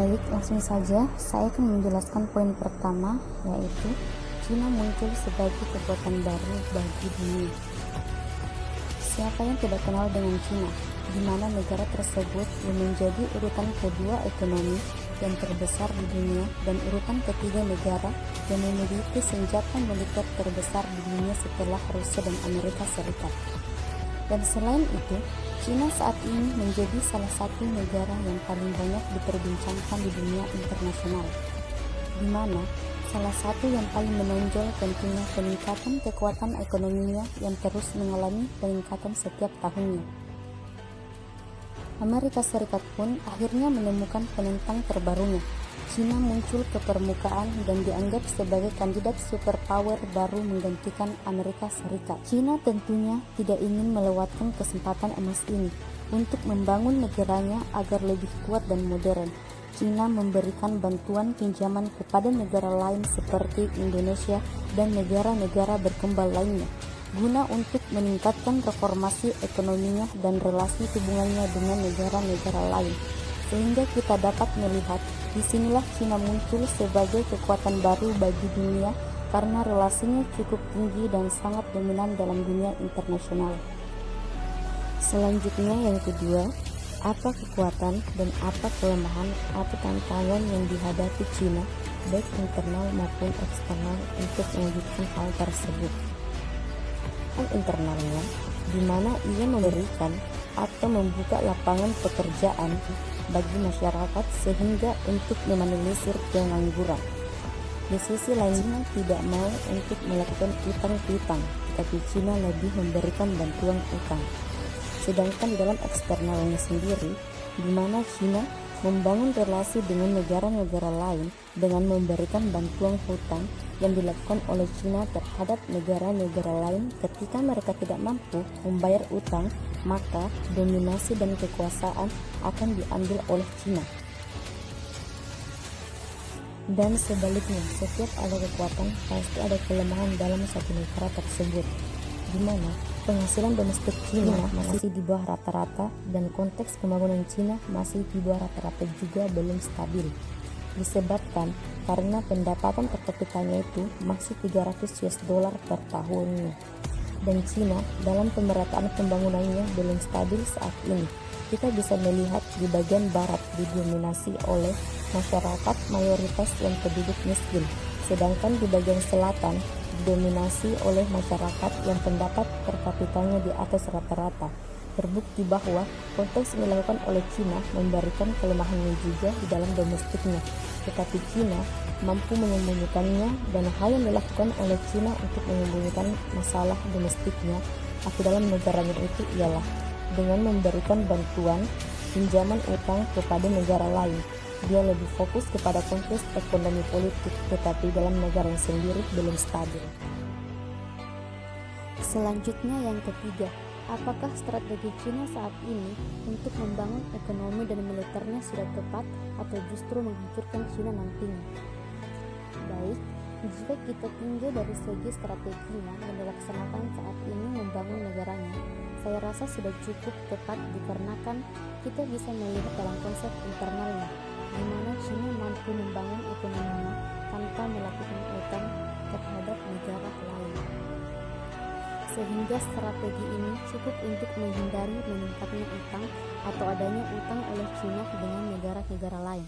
Baik, langsung saja saya akan menjelaskan poin pertama, yaitu Cina muncul sebagai kekuatan baru bagi dunia. Siapa yang tidak kenal dengan Cina, di mana negara tersebut yang menjadi urutan kedua ekonomi yang terbesar di dunia dan urutan ketiga negara yang memiliki senjata militer terbesar di dunia setelah Rusia dan Amerika Serikat. Dan selain itu, Cina saat ini menjadi salah satu negara yang paling banyak diperbincangkan di dunia internasional, di mana salah satu yang paling menonjol tentunya peningkatan kekuatan ekonominya yang terus mengalami peningkatan setiap tahunnya. Amerika Serikat pun akhirnya menemukan penentang terbarunya. Cina muncul ke permukaan dan dianggap sebagai kandidat superpower baru menggantikan Amerika Serikat. Cina tentunya tidak ingin melewatkan kesempatan emas ini untuk membangun negaranya agar lebih kuat dan modern. Cina memberikan bantuan pinjaman kepada negara lain seperti Indonesia dan negara-negara berkembang lainnya, guna untuk meningkatkan reformasi ekonominya dan relasi hubungannya dengan negara-negara lain. Sehingga kita dapat melihat disinilah Cina muncul sebagai kekuatan baru bagi dunia karena relasinya cukup tinggi dan sangat dominan dalam dunia internasional. Selanjutnya yang kedua, apa kekuatan dan apa kelemahan atau tantangan yang dihadapi Cina baik internal maupun eksternal untuk mewujudkan hal tersebut. Hal internalnya, di mana ia memberikan atau membuka lapangan pekerjaan bagi masyarakat sehingga untuk meminimalisir pengangguran. Di sisi lain, Cina tidak mau untuk melakukan utang piutang, tetapi Cina lebih memberikan bantuan utang. Sedangkan di dalam eksternalnya sendiri, di mana Cina membangun relasi dengan negara-negara lain dengan memberikan bantuan hutang yang dilakukan oleh Cina terhadap negara-negara lain ketika mereka tidak mampu membayar utang, maka dominasi dan kekuasaan akan diambil oleh Cina. Dan sebaliknya, setiap ada kekuatan pasti ada kelemahan dalam satu negara tersebut, di mana penghasilan domestik Cina masih di bawah rata-rata dan konteks pembangunan Cina masih di bawah rata-rata juga belum stabil. Disebabkan karena pendapatan per kapitanya itu masih $300 per tahunnya. Dan Cina dalam pemerataan pembangunannya belum stabil saat ini. Kita bisa melihat di bagian barat didominasi oleh masyarakat mayoritas yang penduduk miskin, sedangkan di bagian selatan didominasi oleh masyarakat yang pendapat per kapitanya di atas rata-rata. Terbukti bahwa konteks yang dilakukan oleh Cina memberikan kelemahannya juga di dalam domestiknya, tetapi Cina mampu menyembunyikannya, dan hal yang dilakukan oleh Cina untuk menyembunyikan masalah domestiknya atau dalam negaranya itu ialah dengan memberikan bantuan pinjaman utang kepada negara lain. Dia lebih fokus kepada konteks ekonomi politik, tetapi dalam negara sendiri belum stabil. Selanjutnya yang ketiga, apakah strategi Cina saat ini untuk membangun ekonomi dan militernya sudah tepat atau justru menghancurkan Cina nantinya? Baik, jika kita tinjau dari segi strateginya yang dilaksanakan saat ini membangun negaranya, saya rasa sudah cukup tepat dikarenakan kita bisa melihat dalam konsep internalnya, di mana Cina mampu membangun ekonominya tanpa melakukan utang terhadap negara lain. Sehingga strategi ini cukup untuk menghindari meningkatnya utang atau adanya utang oleh Cina dengan negara-negara lain.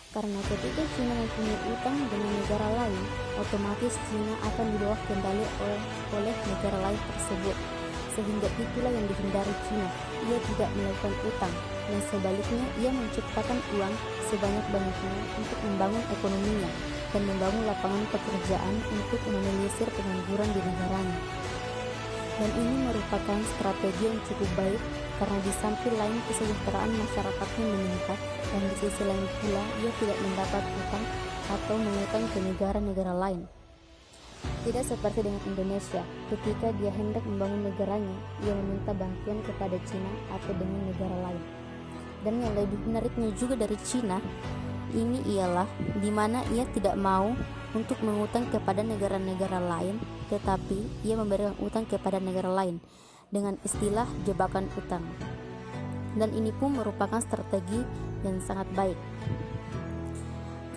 Karena ketika Cina mempunyai utang dengan negara lain, otomatis Cina akan dibawa kendali oleh negara lain tersebut. Sehingga itulah yang dihindari Cina. Ia tidak melakukan utang, dan sebaliknya ia menciptakan uang sebanyak-banyaknya untuk membangun ekonominya dan membangun lapangan pekerjaan untuk meminimalisir pengangguran di negaranya. Dan ini merupakan strategi yang cukup baik karena di samping lain kesejahteraan masyarakatnya meningkat, dan di sisi lain pula ia tidak mendapat utang atau mengutang ke negara-negara lain. Tidak seperti dengan Indonesia, ketika dia hendak membangun negaranya, ia meminta bantuan kepada Cina atau dengan negara lain. Dan yang lebih menariknya juga dari Cina ini ialah di mana ia tidak mau untuk mengutang kepada negara-negara lain, tetapi ia memberikan utang kepada negara lain dengan istilah jebakan utang. Dan ini pun merupakan strategi yang sangat baik.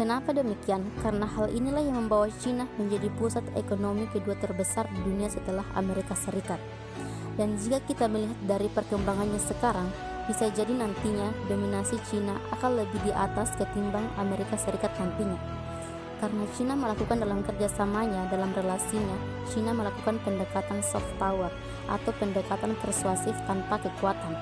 Kenapa demikian? Karena hal inilah yang membawa Cina menjadi pusat ekonomi kedua terbesar di dunia setelah Amerika Serikat. Dan jika kita melihat dari perkembangannya sekarang, bisa jadi nantinya dominasi Cina akan lebih di atas ketimbang Amerika Serikat nantinya. Karena Cina melakukan dalam kerjasamanya, dalam relasinya, Cina melakukan pendekatan soft power atau pendekatan persuasif tanpa kekuatan.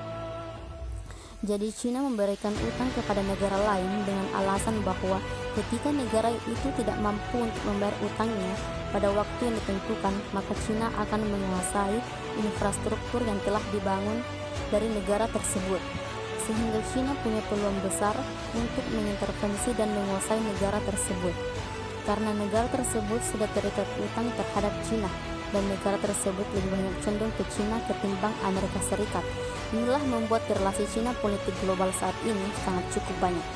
Jadi Cina memberikan utang kepada negara lain dengan alasan bahwa ketika negara itu tidak mampu untuk membayar utangnya pada waktu yang ditentukan, maka Cina akan menguasai infrastruktur yang telah dibangun dari negara tersebut. Sehingga Cina punya peluang besar untuk mengintervensi dan menguasai negara tersebut. Karena negara tersebut sudah terikat utang terhadap Cina, dan negara tersebut lebih banyak cenderung ke Cina ketimbang Amerika Serikat. Inilah membuat relasi Cina politik global saat ini sangat cukup banyak.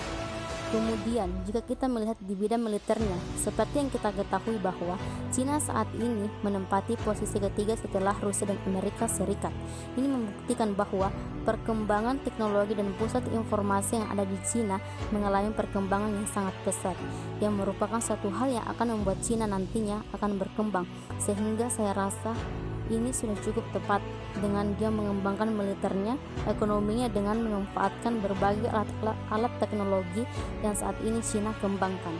Kemudian, jika kita melihat di bidang militernya, seperti yang kita ketahui bahwa Cina saat ini menempati posisi ketiga setelah Rusia dan Amerika Serikat. Ini membuktikan bahwa perkembangan teknologi dan pusat informasi yang ada di Cina mengalami perkembangan yang sangat pesat, yang merupakan suatu hal yang akan membuat Cina nantinya akan berkembang, sehingga saya rasa ini sudah cukup tepat dengan dia mengembangkan militernya, ekonominya dengan memanfaatkan berbagai alat teknologi yang saat ini Cina kembangkan.